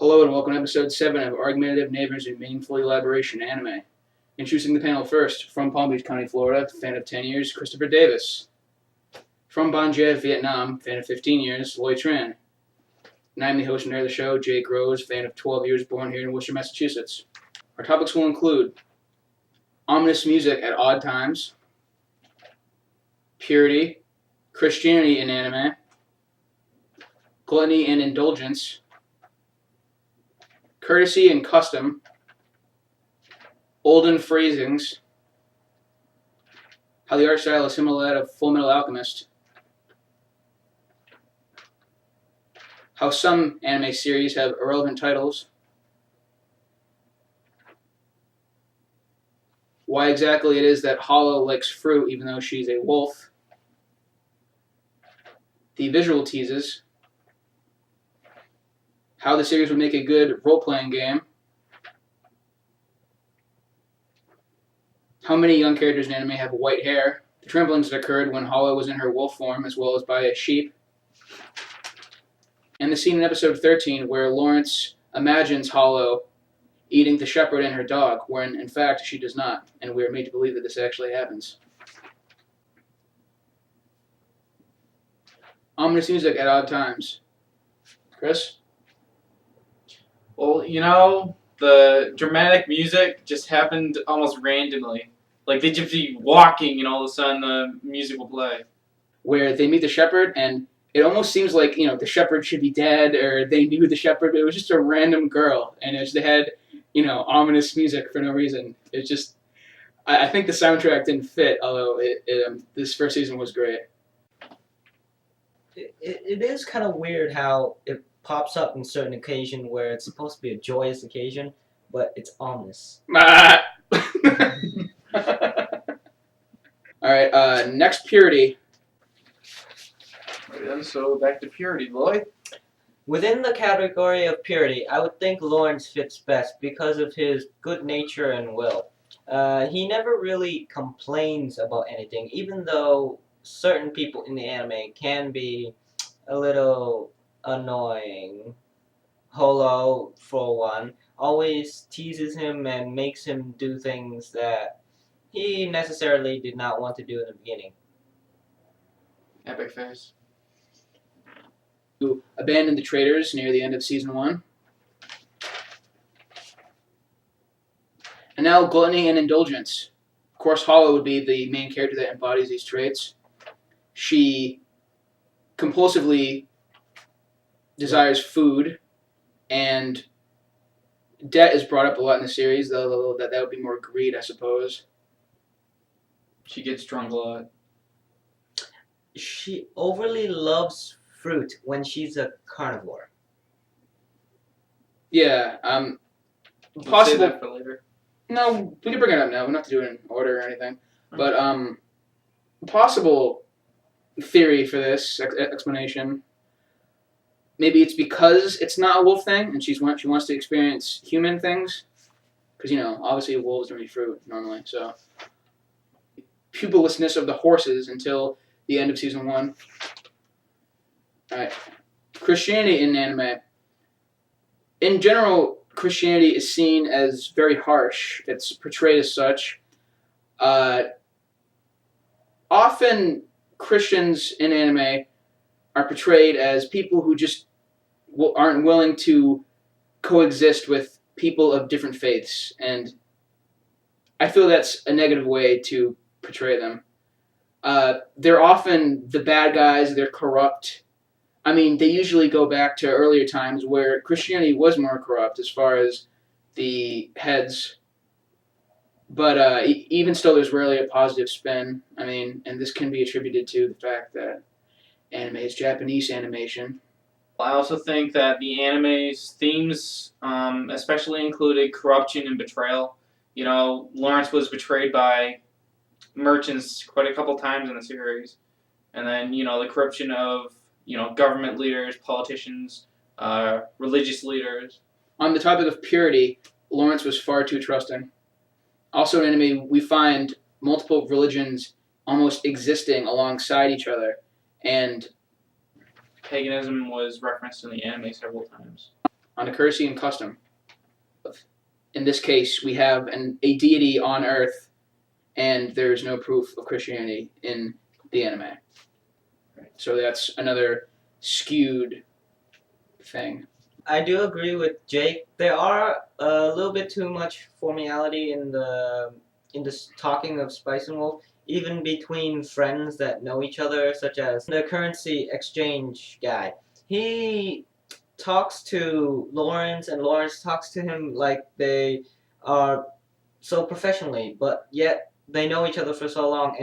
Hello and welcome to episode 7 of Argumentative Neighbors and Meaningful Elaboration Anime. Introducing the panel first, from Palm Beach County, Florida, fan of 10 years, Christopher Davis. From Ban Jie, Vietnam, fan of 15 years, Loy Tran. And I'm the host and narrator of the show, Jake Rose, fan of 12 years, born here in Worcester, Massachusetts. Our topics will include ominous music at odd times, purity, Christianity in anime, gluttony and indulgence, courtesy and custom, olden phrasings, how the artsyle is similiar of Fullmetal Alchemist, how some anime series have irrelevant titles, why exactly it is that Holo likes fruit even though she's a wolf, the visual teases, how the series would make a good role-playing game, how many young characters in anime have white hair, the tramplings that occurred when Holo was in her wolf form as well as by a sheep, and the scene in episode 13 where Lawrence imagines Holo eating the shepherd and her dog, when in fact she does not, and we are made to believe that this actually happens. Ominous music at odd times. Chris? Well, the dramatic music just happened almost randomly. Like, they'd just be walking and all of a sudden the music will play. Where they meet the shepherd and it almost seems like, the shepherd should be dead or they knew the shepherd, but it was just a random girl. And they had, ominous music for no reason. It's just, I think the soundtrack didn't fit, although this first season was great. It is kind of weird how it pops up in certain occasion where it's supposed to be a joyous occasion, but it's ominous. Alright, next, purity. Right then, so back to purity, Lloyd. Within the category of purity, I would think Lawrence fits best because of his good nature and will. He never really complains about anything, even though certain people in the anime can be a little annoying. Holo, for one, always teases him and makes him do things that he necessarily did not want to do in the beginning. Epic face. Who abandoned the traders near the end of season 1. And now gluttony and indulgence. Of course, Holo would be the main character that embodies these traits. She compulsively desires food, and debt is brought up a lot in the series, though that would be more greed, I suppose. She gets drunk a lot. She overly loves fruit when she's a carnivore. Yeah, We'll possible. save that for later. No, we can bring it up now. We don't have to do it in order or anything. But possible theory for this explanation. Maybe it's because it's not a wolf thing, and she wants to experience human things. Because obviously wolves don't eat fruit normally. So pupillessness of the horses until the end of season 1. All right, Christianity in anime. In general, Christianity is seen as very harsh. It's portrayed as such. Often, Christians in anime are portrayed as people who just aren't willing to coexist with people of different faiths, and I feel that's a negative way to portray them. They're often the bad guys. They're corrupt. I mean, they usually go back to earlier times where Christianity was more corrupt as far as the heads. But even still, there's rarely a positive spin. I mean, and this can be attributed to the fact that anime is Japanese animation. I also think that the anime's themes especially included corruption and betrayal. Lawrence was betrayed by merchants quite a couple times in the series. And then, the corruption of government leaders, politicians, religious leaders. On the topic of purity, Lawrence was far too trusting. Also in anime, we find multiple religions almost existing alongside each other, and paganism was referenced in the anime several times. on the courtesy and custom. In this case, we have a deity on Earth, and there is no proof of Christianity in the anime. So that's another skewed thing. I do agree with Jake. There are a little bit too much formality in the talking of Spice and Wolf, even between friends that know each other, such as the currency exchange guy. He talks to Lawrence, and Lawrence talks to him like they are so professionally, but yet they know each other for so long.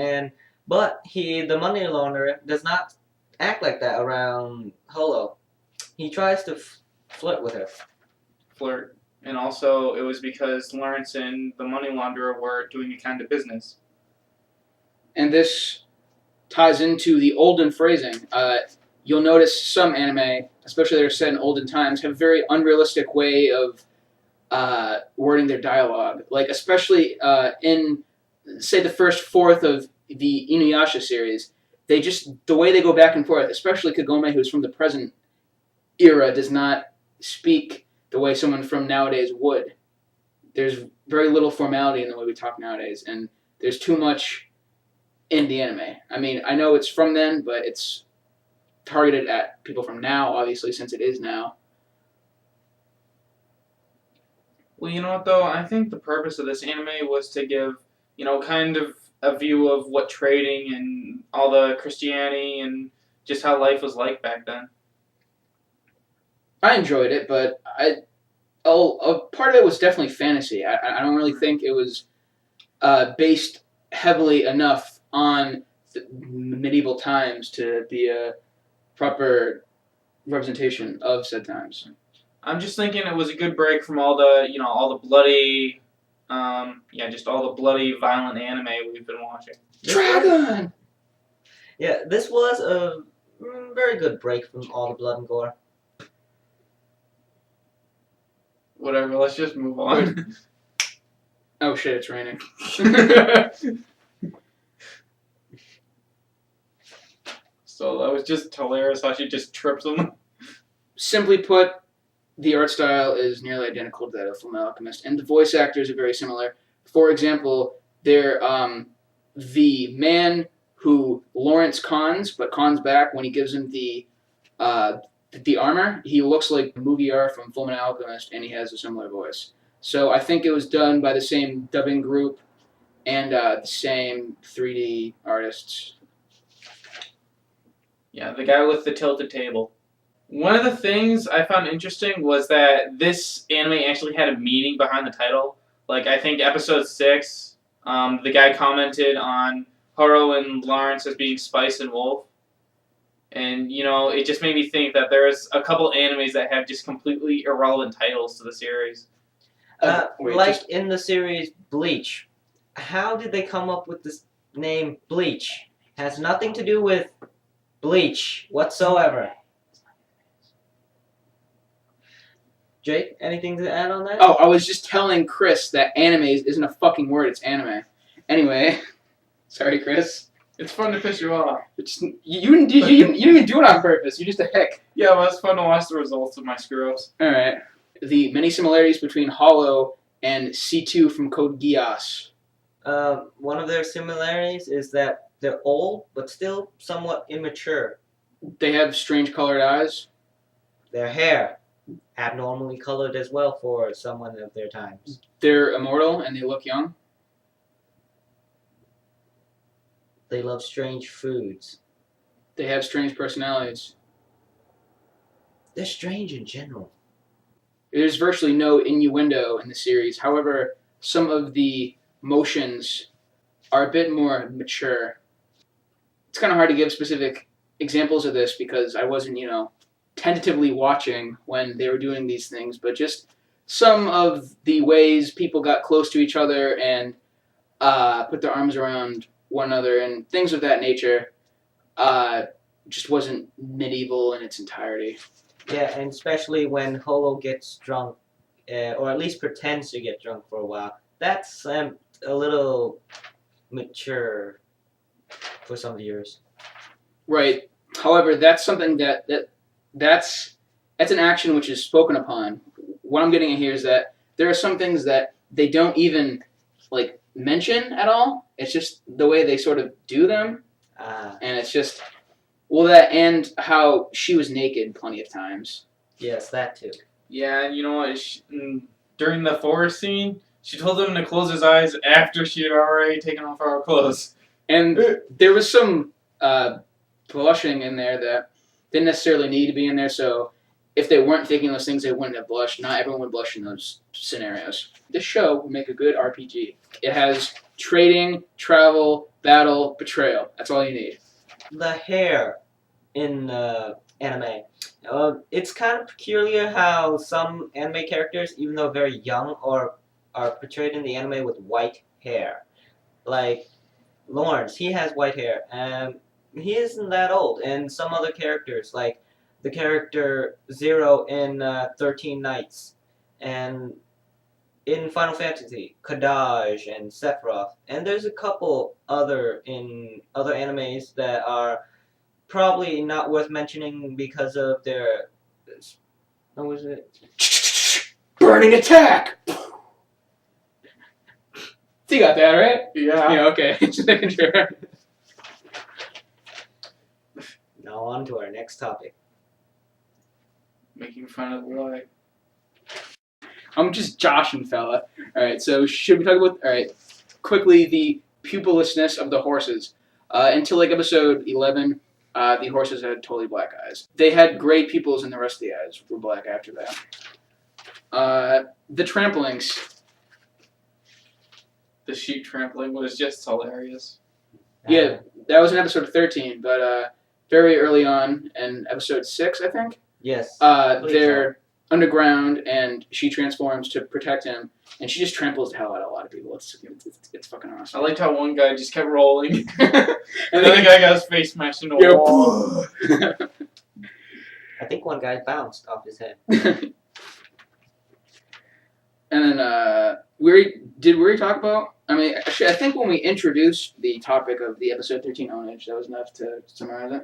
But the money launderer, does not act like that around Holo. He tries to flirt with her. Flirt. And also, it was because Lawrence and the money launderer were doing a kind of business. And this ties into the olden phrasing. You'll notice some anime, especially that are set in olden times, have a very unrealistic way of wording their dialogue. Like, especially in, say, the first fourth of the Inuyasha series, the way they go back and forth, especially Kagome, who's from the present era, does not speak the way someone from nowadays would. There's very little formality in the way we talk nowadays, and there's too much in the anime. I mean, I know it's from then, but it's targeted at people from now, obviously, since it is now. Well, you know what, though? I think the purpose of this anime was to give, kind of a view of what trading and all the Christianity and just how life was like back then. I enjoyed it, but a part of it was definitely fantasy. I don't really think it was based heavily enough on medieval times to be a proper representation of said times. I'm just thinking it was a good break from all the, all the bloody, just all the bloody, violent anime we've been watching. Dragon! Yeah, this was a very good break from all the blood and gore. Whatever, let's just move on. Oh shit, it's raining. So that was just hilarious how she just trips him. Simply put, the art style is nearly identical to that of Fullmetal Alchemist, and the voice actors are very similar. For example, the man who Lawrence cons, but cons back when he gives him the armor, he looks like Mugiar from Fullmetal Alchemist, and he has a similar voice. So I think it was done by the same dubbing group and the same 3D artists. Yeah, the guy with the tilted table. One of the things I found interesting was that this anime actually had a meaning behind the title. Like, I think episode 6, the guy commented on Horo and Lawrence as being Spice and Wolf. And, it just made me think that there's a couple animes that have just completely irrelevant titles to the series. In the series Bleach. How did they come up with this name Bleach? Has nothing to do with Bleach whatsoever. Jake, anything to add on that? Oh, I was just telling Chris that anime isn't a fucking word, it's anime. Anyway, sorry, Chris. It's fun to piss you off. You didn't even do it on purpose. You're just a hick. Yeah, well, it's fun to watch the results of my screw-ups. Alright. The many similarities between Holo and C2 from Code Geass. One of their similarities is that they're old, but still somewhat immature. They have strange colored eyes. Their hair, abnormally colored as well for someone of their times. They're immortal and they look young. They love strange foods. They have strange personalities. They're strange in general. There's virtually no innuendo in the series. However, some of the motions are a bit more mature. It's kind of hard to give specific examples of this because I wasn't, tentatively watching when they were doing these things, but just some of the ways people got close to each other and put their arms around one another and things of that nature just wasn't medieval in its entirety. Yeah, and especially when Holo gets drunk, or at least pretends to get drunk for a while. That's a little mature for some viewers. Right. However, that's something that's that's an action which is spoken upon. What I'm getting at here is that there are some things that they don't even like mention at all. It's just the way they sort of do them, and it's just that and how she was naked plenty of times. Yes, that too. Yeah, and you know what? During the forest scene, she told him to close his eyes after she had already taken off our clothes. And there was some blushing in there that didn't necessarily need to be in there, so if they weren't thinking those things, they wouldn't have blushed. Not everyone would blush in those scenarios. This show would make a good RPG. It has trading, travel, battle, betrayal. That's all you need. The hair in anime. It's kind of peculiar how some anime characters, even though very young, are portrayed in the anime with white hair. Like Lawrence, he has white hair, and he isn't that old. And some other characters, like the character Zero in 13 Nights, and in Final Fantasy, Kadaj and Sephiroth. And there's a couple other in other animes that are probably not worth mentioning because of their... What was it? Burning attack! You got that, right? Yeah. Yeah, okay. Just making sure. Now on to our next topic. Making fun of the light. I'm just joshing, fella. Alright, so should we talk about, quickly, the pupillousness of the horses. Until like episode 11, the horses had totally black eyes. They had gray pupils and the rest of the eyes were black after that. The tramplings. The sheep trampling was just hilarious. Yeah, that was in episode 13, but very early on in episode 6, I think. Yes. They're underground, and she transforms to protect him, and she just tramples the hell out of a lot of people. It's fucking awesome. I liked how one guy just kept rolling, and And the other guy got his face smashed into a wall. I think one guy bounced off his head. And then did we talk about? I mean, actually, I think when we introduced the topic of the episode 13 ownage, that was enough to summarize it,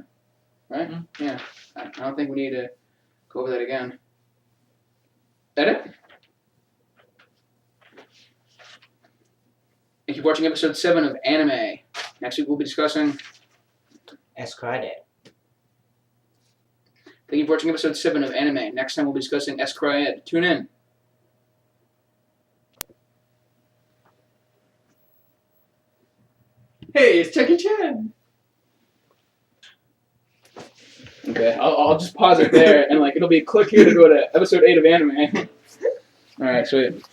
right? Mm-hmm. Yeah. I don't think we need to go over that again. That it? Thank you for watching episode 7 of A.N.I.M.E. Next week we'll be discussing... Escride. Thank you for watching episode 7 of A.N.I.M.E. Next time we'll be discussing Escride. Tune in. Hey, it's Jackie Chan. Okay, I'll just pause it there, and like it'll be a click here to go to episode 8 of A.N.I.M.E. All right, sweet.